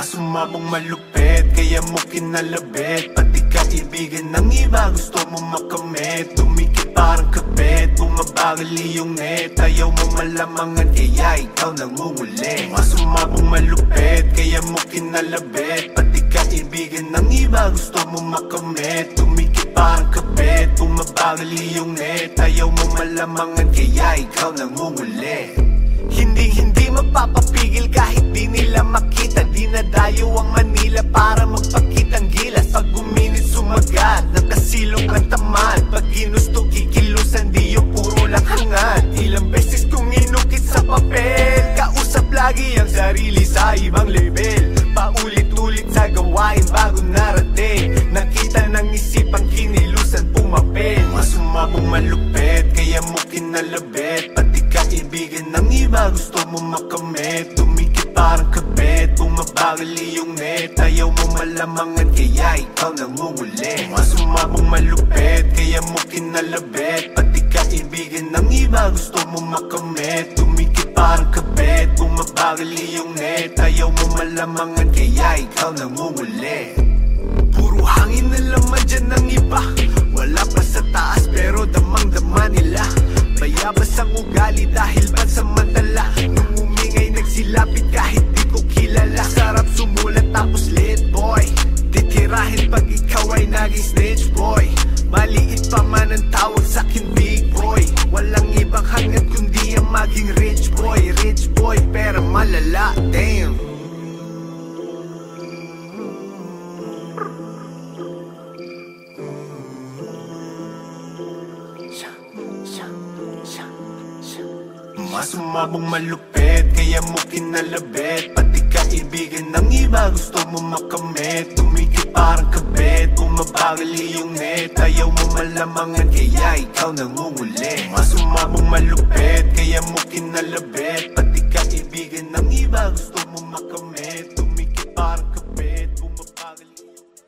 Mas sumabong malupit, kaya mo kinalabit. Pati kaibigan ng iba, gusto mo makamit. Tumikit parang kapit, bumabagal iyong net. Ayaw mo malamangan, kaya ikaw nangunguli. Mas sumabong malupit, kaya mo kinalabit. Pati kaibigan ng iba, gusto mo makamit. Tumikit parang kapit, bumabagal iyong net. Ayaw mo malamangan, kaya ikaw nangunguli. Hindi mapapapigil kahit di nila makita. Dinadayo ang Manila para magpakitang gilas. Pag uminit sumagat, nakasilong ang tamad. Pag ginusto kikilusan, di yung puro lang hangad. Ilang beses kong inukit sa papel, kausap lagi ang sarili sa ibang level. Paulit-ulit sa gawain bago narating. Nakita ng isipang kinilusan pumapel. Mas sumabong malupit, kaya mo kinalabit. Pati kaibigan ng iba, gusto mo makamit. Tumikit parang kabit, bumabagal iyong net. Ayaw mo malamangan, kaya ikaw nangunguli. Mas sumabong malupit, kaya mo kinalabit. Pati kaibigan ng iba, gusto mo makamit. Tumikit parang kabit, bumabagal iyong net. Ayaw mo malamangan, kaya ikaw nangunguli. Puro hangin na laman dyan ng iba. Wala pa sa taas pero damang-dama nila. Bayabas ang ugali dahil pansamantala. Nung umingay nagsilapit kahit di ko kilala. Sarap sumulat tapos lit boy. Titirahin pag ikaw ay naging snitch boy. Maliit pa man ang tawag sa'kin big boy. Walang ibang hangad kundi ang maging rich boy. Rich boy pero malala, damn. Mas sumabong malupit, kaya mo kinalabit. Pati kaibigan ng iba, gusto mo makamit. Tumikit parang kabit, bumabagal iyong net. Ayaw mo malamangan, kaya ikaw nangunguli. Mas sumabong malupit, kaya mo kinalabit. Pati kaibigan ng iba, gusto mo makamit. Tumikit parang kabit, bumabagal iyong net.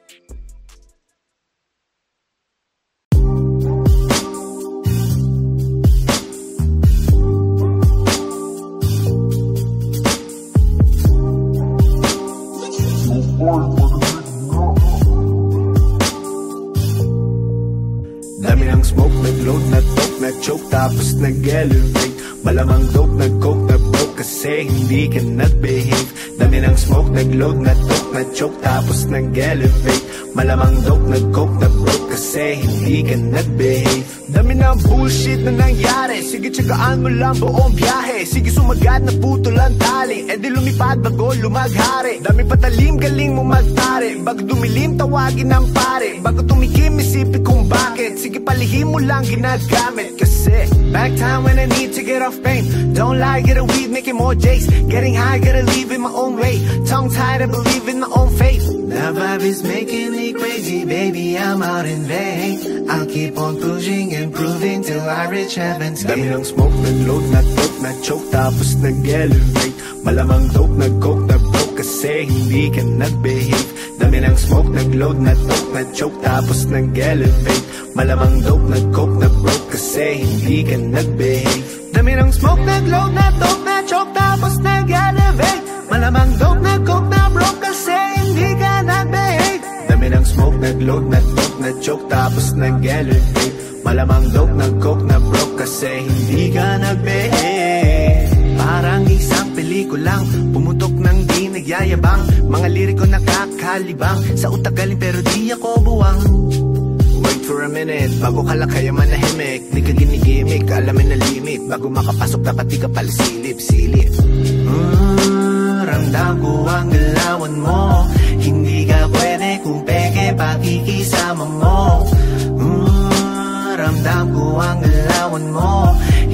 Dami ng smoke, nag-load, na-talk, na-choke, tapos nag-elevate. Malamang dope, nag-coke, na-broke kasi hindi ka nag-behave. Dami ng smoke, nag-load, na-talk, na-choke, tapos nag-elevate. Malamang dope, nag-coke, na-broke kasi hindi ka nag-behave. Dami ng bullshit na nangyari, sige tsagaan mo lang buong biyahe. Sige sumagat na puto lang tali, e di lumipad bago lumaghari. Dami patalim, galing mo magtari. Bago dumilim, tawagin ng pare. Bago tumikim, isipin kung bakit. Sige palihim mo lang ginagamit. Kasi back time when I need to get off pain. Don't lie, get a weed, making more jakes. Getting high, gotta leave in my own way. Tongue tied, I believe in my own faith. The vibe is making me crazy, baby, I'm out in vain. I'll keep on pushing and proving till I reach heaven's gate. Dami ng smoke, nag-load, na-talk, na-choke, tapos nag-elevate. Malamang dope, nag-coke, na-broke kasi hindi ka nag-behave. Dami ng smoke, nag-load, na-talk, na-choke, tapos nag-elevate. Malamang dope, nag-coke, na-broke kasi hindi ka nag-behave. Dami ng smoke, nag-load, na-talk, na-choke, tapos nag-elevate. Malamang dope, nag-coke, na-broke kasi hindi ka nag-behave. Dami ng smoke, nag-load, na-talk, na-choke, tapos nag-elevate. Malamang dope, nag-coke, na-broke kasi hindi ka nag-behave. Parang isang pelikulang pumutok ng di nagyayabang. Mga liriko nakakalibang, sa utak galing pero di ako buwang. Wait for a minute, bago ka lang kaya manahimik. Di ka ginigimik, alamin na limit. Bago makapasok dapat di ka pala silip-silip. Ramdam ko ang galawan mo. Hindi ka pwede kung peke pakikisama mo. Ramdam ko ang galawan mo.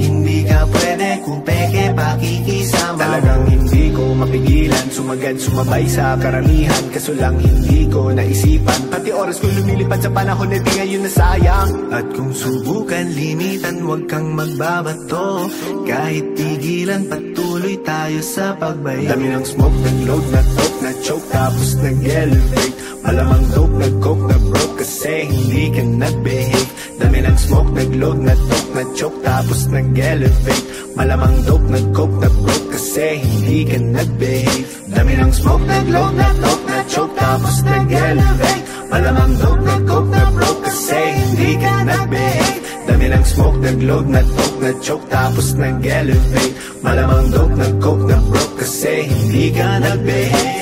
Hindi ka pwede kung peke pakikisama. Talagang hindi ko mapigilan, sumagad sumabay sa karamihan. Kaso lang hindi ko naisipan, pati oras ko lumilipad sa panahon na di ngayon nasayang. At kung subukan limitan, huwag kang magbabato. Kahit tigilan, patuloy tayo sa pagbayo. Dami ng smoke, nag-load, na-talk, na-choke, tapos nag-elevate. Malamang dope, nag-coke, na-broke kasi hindi ka nag-behave. Dami ng smoke, smoke, nag-load na dope, na-choke tapos nag-elevate. Malamang dope, nag-coke, na-broke kasi hindi ka nag-behave. Dami ng smoke, nag-load na dope, na-choke tapos nag-elevate. Malamang dope, nag-coke, na-broke kasi hindi ka nag-behave. Dami ng smoke, nag-load na dope, na-choke tapos nag-elevate. Malamang dope, nag-coke, na-broke kasi hindi ka nag-behave.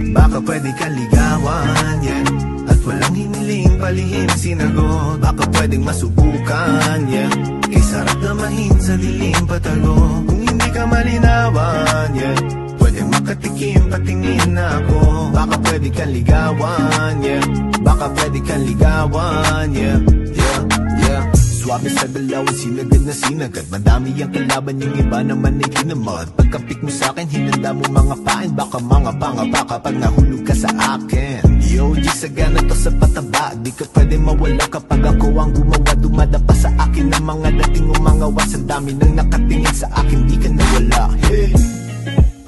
Baka pwede kang ligawan, yeah, at walang hiniling palihim sinagot. Baka pwedeng masubukan, yeah, kay sarap damahin sa dilim patago. Kung hindi ka malinawan, yeah, pwedeng makatikim patingin na ako. Baka pwede kang ligawan, yeah, baka pwede kang ligawan, yeah, yeah, yeah. Swabe sa dalawang sinagad na sinagad. Madami ang kalaban, yung iba naman ay kinamad. Pagkapik mo sa'kin, hinanda mo mga pain. Baka mga pangapa kapag nahulog ka sa akin. Yo, G, sagana to sa pataba. Di ka pwede mawala kapag ako ang gumawa. Dumadapa sa akin ang mga dating o mga was. Ang dami nang nakatingin sa akin, di ka nawala. Hey!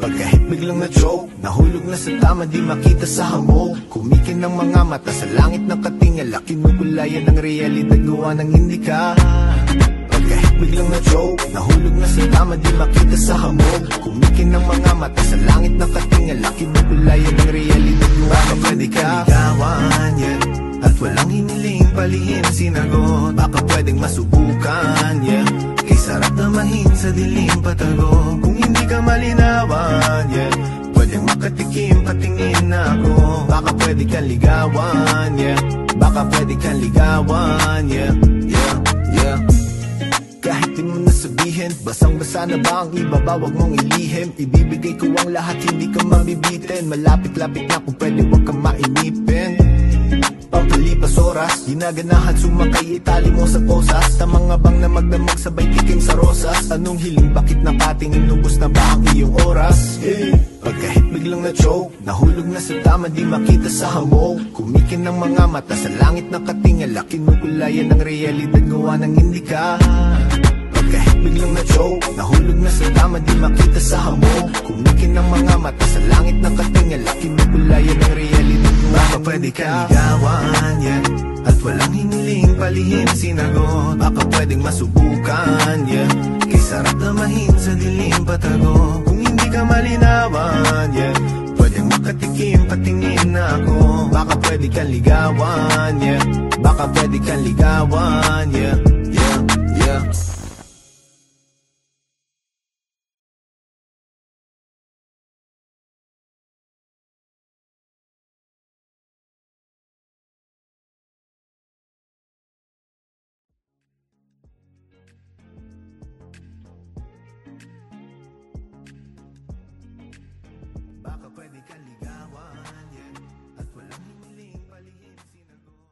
Pagkahit biglang na-choke, nahulog na sa tama, di makita sa hamog. Kumikin ng mga mata sa langit na katingala. Kinugulayan ng realidad, gawa ng hindi ka. Pagkahit biglang na-choke, nahulog na sa tama, di makita sa hamog. Kumikin ng mga mata sa langit na katingala. Kinugulayan ng realidad, gawa ng pwede ka ligawan, yeah, at walang hiniling palihim sinagot. Baka pwedeng masubukan, yeah, kay sarap damahin sa dilim patago. Kung hindi ka malinawan, yeah, pwedeng makatikim patingin na ako. Baka pwede kang ligawan, yeah, baka pwede kang ligawan, yeah, yeah, yeah. Kahit di mo nasabihin, basang-basa na ba ang iba ba? Wag mong ilihim, ibibigay ko ang lahat, hindi ka mabibitin. Malapit-lapit na kung pwede, wag kang mainipin. Pampalipas oras, ginaganahan sumakay, itali mo sa posas. Sa mga bang na magdamag sabay tikim sa rosas. Anong hiling, bakit nakatingin, lubos na ba ang iyong oras? Hey! Pagkahit biglang na-choke, nahulog na sa tama, di makita sa hamog. Kumikin ng mga mata sa langit na katingala. Kinukulayan ng realidad, gawa ng hindi ka. Pagkahit biglang na-choke, nahulog na sa tama, di makita sa hamog. Kumikin ng mga mata sa langit na katingala. Kinukulayan ng realidad, baka pwede kang ligawan, yeah, at walang hiniling palihim sinagot. Baka pwedeng masubukan, yeah, kay sarap damahin sa dilim patago. Kung hindi ka malinawan, yeah, pwedeng makatikim patingin na ako. Baka pwede kang ligawan, yeah, baka pwede kang ligawan, yeah, yeah, yeah. Baka pwede kang ligawan, yeah, at walang hiniling palihim sinagot.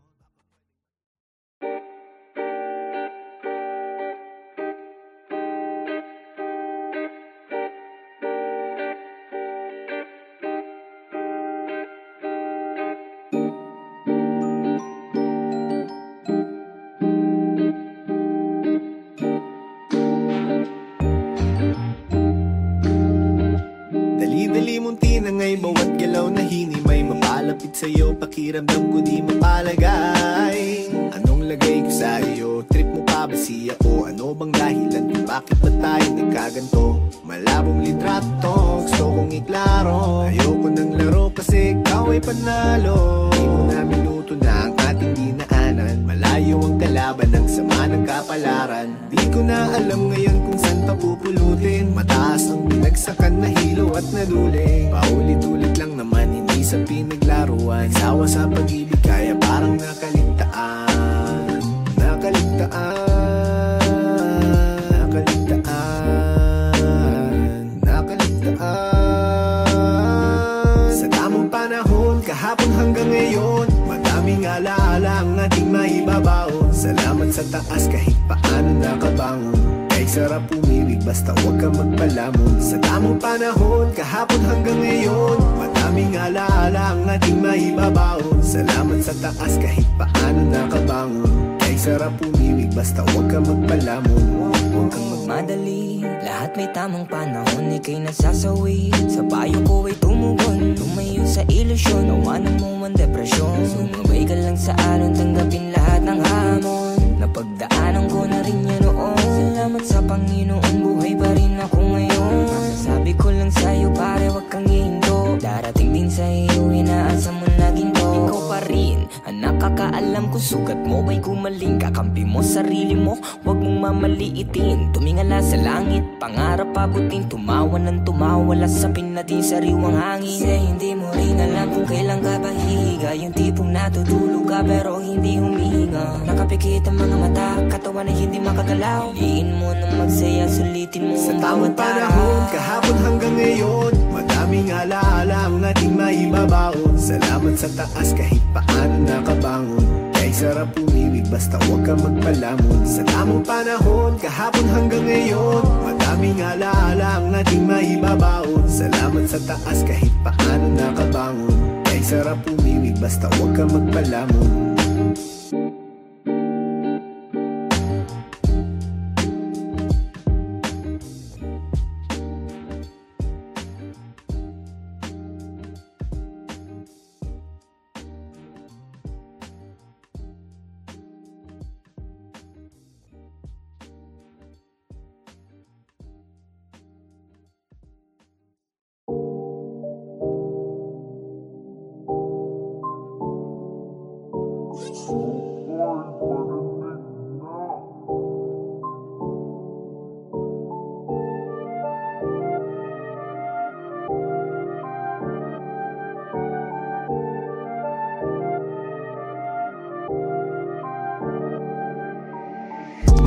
Dali-dali mong tinangay, bawat galaw na hinimay. Mapalapit sa'yo, pakiramdam ko di mapalagay. sa iyo? Trip mo pa ba siya o ano bang dahilan kung bakit ba tayo nagkaganto? Malabong litrato, gusto kong iklaro. Ayoko ng laro kasi ikaw ay panalo. Di mo na minuto na ang ating dinaanan. Malayo ang kalaban ng sama ng kapalaran. Di ko na alam ngayon kung saan pa pupulutin. Mataas ang binagsakan na hilo at naduling. Paulit-ulit lang naman, hindi sa pinaglaruan. Nagsawa sa pag-ibig kaya parang nakaligtaan. Nakaligtaan. Sa tamang panahon, kahapon hanggang ngayon, madaming alaala ang ating maibabaon. Salamat sa taas kahit paano nakabangon. Kahit sarap pumili basta huwag ka magpalamon. Sa tamang panahon, kahapon hanggang ngayon, madaming alaala ang ating maibabaon. Salamat sa taas kahit paano nakabangon. Kahit sarap pumili basta huwag ka magpalamon. Huwag kang magmadali, lahat may tamang panahon. Ika'y nasasawi, sa payo ko ay tumugon. Lumayo sa ilusyon, nawanan mo ang depresyon. Sumabay ka lang sa alon, tanggapin lahat ng hamon. Napagdaanan ko na rin yan noon. Salamat sa Panginoon, buhay pa rin ako ngayon. Masasabi ko lang sa'yo pare, huwag kang hihinto. Darating din sa iyo, inaasa mo na ginto. Ikaw pa rin, ang nakakaalam kung sugat mo ay gumaling. Kakampi mo sarili mo, huwag mong mamaliitin. Tumingala sa langit, pangarap abutin. Tumawa ng tumawala, sapin natin sariwang hangin. Kasi hindi mo rin alam kung kailan ka ba hihiga. Yung tipong natutulog ka pero hindi humihinga. Nakapikit ang mga mata, katawan ay hindi makagalaw. Piliin mo na magsaya, sulitin mo sa ang tamang bawat araw. panahon, kahapon hanggang ngayon, madaming alaala ang ating maibabaon. Salamat sa taas kahit paano nakabangon. Kahit sarap pumili basta huwag ka magpalamon. Sa tamang panahon, kahapon hanggang ngayon, madaming alaala ang ating maibabaon. Salamat sa taas kahit paano nakabangon. Kahit sarap pumili basta huwag ka magpalamon.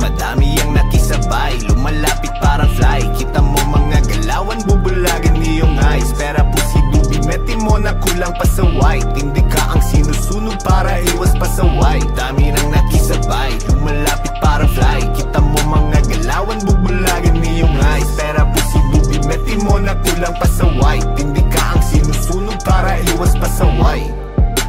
Madami ang nakisabay, lumalapit parang fly. Kita mo mga galawan, bubulagan iyong eyes. Pera posible, bimeti mo na kulang pa sa white. Hindi ka ang sinusunog para iwas pa sa white. Dami nang nakisabay, lumalapit parang fly. Kita mo mga galawan, bubulagan iyong eyes. Pera posible, bimeti mo na kulang pa sa white. Hindi ka ang sinusunog para iwas pa sa white.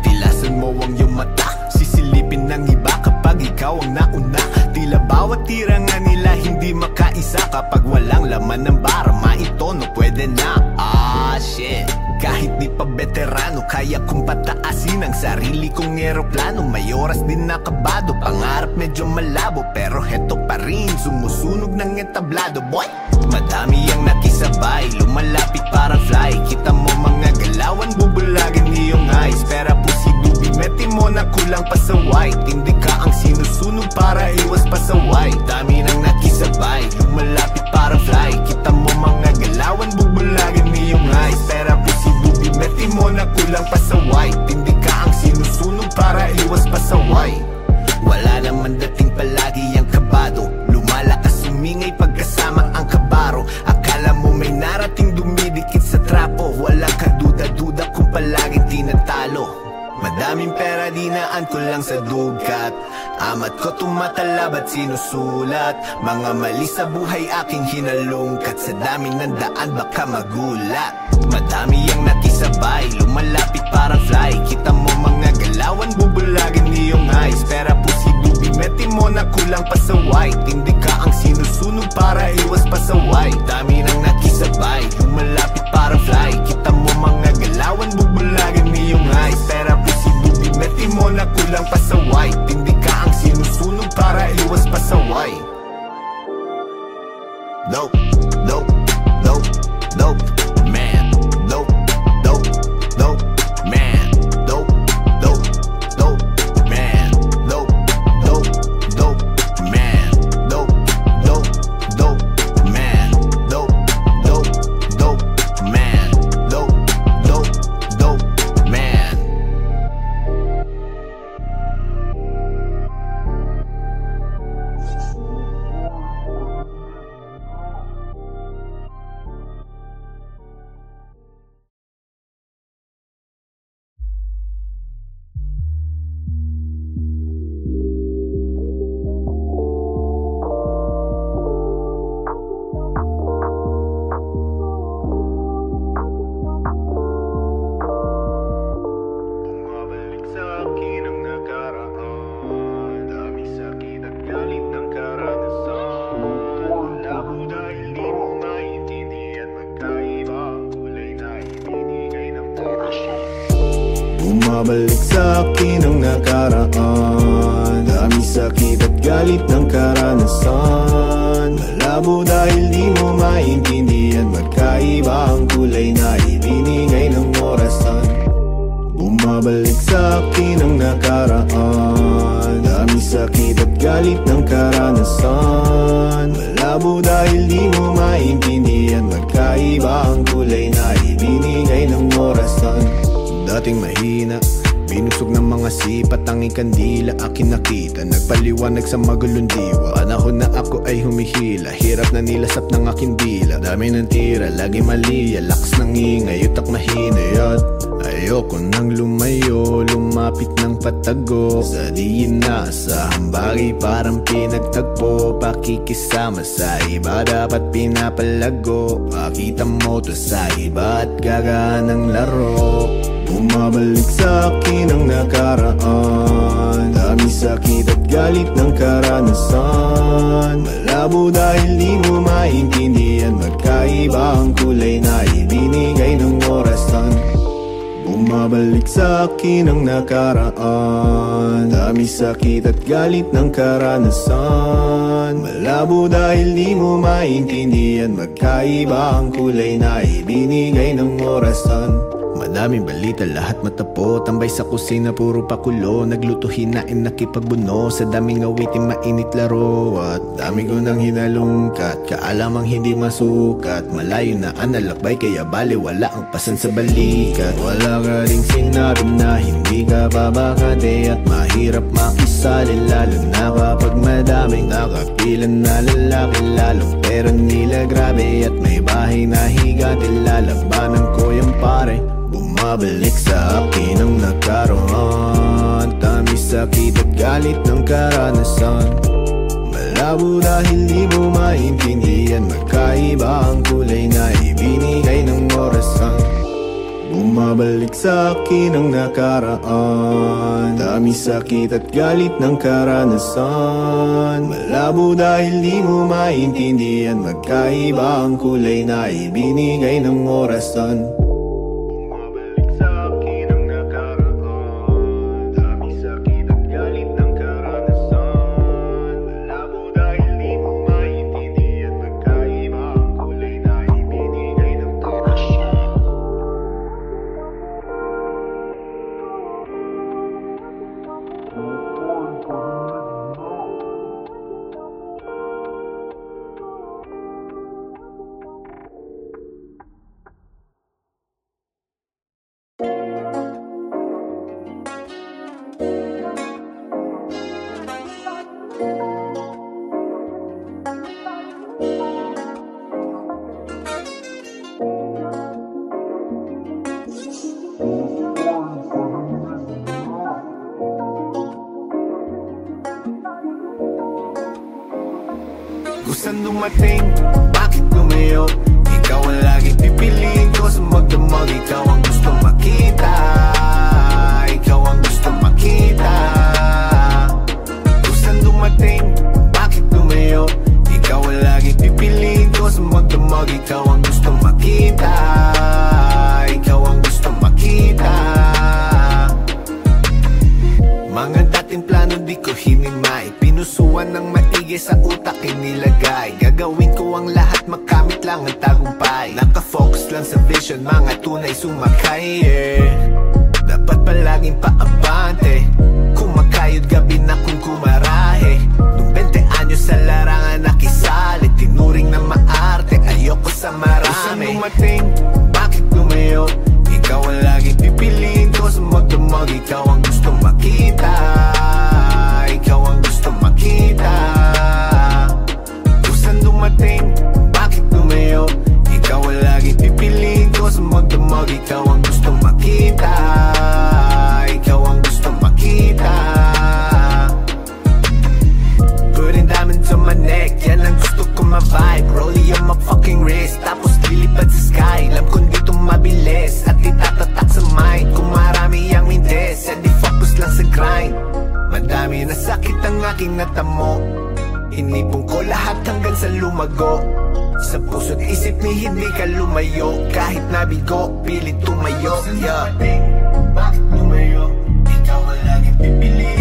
Tilasan mo ang iyong mata, sisilipin ng iba kapag ikaw ang nauna. Tila bawat tira nga nila hindi makaisa. Kapag walang laman ng bara, maitono pwede na. Ah shit, kahit di pa veterano, kaya kong pataasin ang sarili kong eroplano. May oras din nakabado, pangarap medyo malabo, pero heto pa rin, sumusunog ng entablado. Boy, madami ang nakisabay, lumalapit parang fly. Kita mo mga galawan, bubulagan iyong eyes. Pera posible, bimeti mo na kulang pa sa white. Hindi ka ang sinusunog para iwas pa sa white. Dami nang nakisabay, lumalapit parang fly. Kita mo mga galawan, bubulagan iyong eyes. Pera posible, bimeti mo na kulang pa sa white. Hindi ka ang sinusunog para iwas pa sa white. Wala naman dating palagi ang kabado, lumalakas sumingay pagkasama ang kabaro. Akala mo may narating dumidikit sa trapo, walang kaduda-duda kung palaging tinatalo. Madaming pera dinaan ko lang sa dugat, amat ko tumatalab at sinusulat. Mga mali sa buhay aking hinalungkat, sa dami ng daan baka magulat. Madami ang nakisabay, lumalapit parang fly. Kita mo mga galawan, bubulagan iyong eyes. Pera posible, bimeti mo na kulang pa sa white. Hindi ka ang sinusunog para iwas pa sa white. Dami nang nakisabay, lumalapit parang fly. Kita mo mga galawan, bubulagan iyong eyes. Pera posible, bimeti mo na kulang pa sa white. Hindi ka ang sinusunog para iwas pasaway. Dope, dope, dope, dope, man. Dope, dope, dope, man. Dope, dope, dope, man. Dope, dope, dope, man. Dope, dope, dope, man. Dope, dope, dope, man. Dope, dope, dope, man. Bumabalik sa akin ang nakaraan, daming sakit at galit ng karanasan. Malabo dahil di mo maintindihan, magkaiba ang kulay na ibinigay ng orasyon. Bumabalik sa akin ang nakaraan, daming sakit at galit ng karanasan. Malabo dahil di mo maintindihan, magkaiba ang kulay na ibinigay ng orasan. Bumabalik sa akin ang nakaraan, daming sakit at galit ng karanasan. Malabo dahil di mo maintindihan, magkaiba ang kulay na ibinigay ng orasan. Dating mahina, binusog ng mga sipat, tanging kandila akin nakita, nagpaliwanag sa magulong diwa. Panahon na ako ay humihila, hirap na nilasap ng aking dila. Dami ng tira, lagi mali, lakas ng ingay, utak mahina at ayoko nang lumayo, lumapit ng patago. Sa diin na sa hambagi parang pinagtagpo, pakikisama sa iba dapat pinapalago. Pakita mo to sa iba at gagaan ng laro. Bumabalik sa akin ang nakaraan, daming sakit at galit ng karanasan. Malabo dahil di mo maintindihan, magkaiba ang kulay na ibinigay ng orasan. Bumabalik sa akin ang nakaraan, daming sakit at galit ng karanasan. Malabo dahil di mo maintindihan, magkaiba ang kulay na ibinigay ng orasan. Madaming balita, lahat matapo, tambay sa kusina, puro pakulo. Nagluto, hinain, nakipagbuno, sa daming awitin, mainit laro. At dami ko nang hinalungkat, kaalamang hindi masukat. Malayo na ang nalakbay, kaya bali wala ang pasan sa balikat. Wala ka ring sinabi na hindi ka babakate, at mahirap makisali, lalo na kapag madaming nakapilan na lalaki. Lalong pera nila grabe, at may bahay na higati, lalabanan ko yung pare. Bumabalik sa akin ang nagkaroon, dami sakit at galit ng karanasan. Malabo dahil di mo maintindihan, magkaiba ang kulay na ibinigay ng orasan. Bumabalik sa akin ang nakaraan, dami sakit at galit ng karanasan. Malabo dahil di mo maintindihan, magkaiba ang kulay na ibinigay ng orasan. Saan dumating? Bakit lumayo? Ikaw ang laging pipiliin ko sa magdamag. Ikaw ang gusto makita, ikaw ang gusto makita. Kung saan dumating? Bakit lumayo? Ikaw ang laging pipiliin ko sa magdamag. Ikaw ang gusto makita, ikaw ang gusto makita. Mga dati ating plano di ko hinimay. Pinusuan ng maigi sa utak inilagay. Gagawin ko ang lahat, makamit lang ang tagumpay. Nakafocus lang sa vision, mga tunay sumakay, yeah. Dapat palaging paabante. Kumakayod gabi na kung kumarahe. Nung 20 anyos sa larangan nakisali, tinuring na maarte, ayoko sa marami. Saan dumating, bakit lumayo? Ikaw ang laging pipiliin ko sa magdamag. Ikaw ang gusto makita, ikaw ang gusto makita. Kung saan dumating, bakit lumayo? Ikaw ang laging pipiliin ko sa magdamag. Ikaw ang gusto makita, ikaw ang gusto makita. Putting diamonds on my neck, yan ang gusto ko ma-vibe. Rollie on my fucking wrist, tapos lilipad sa sky. Alam kong dito mabilis at itatatak sa mind. Kung marami ang windes, di focus lang sa grind. Madami na sakit ang aking natamo. Inipon ko lahat hanggang sa lumago. Sa puso't isip ni hindi ka lumayo. Kahit nabigo, pilit tumayo, yeah. Bakit lumayo? Ikaw ang laging pipili.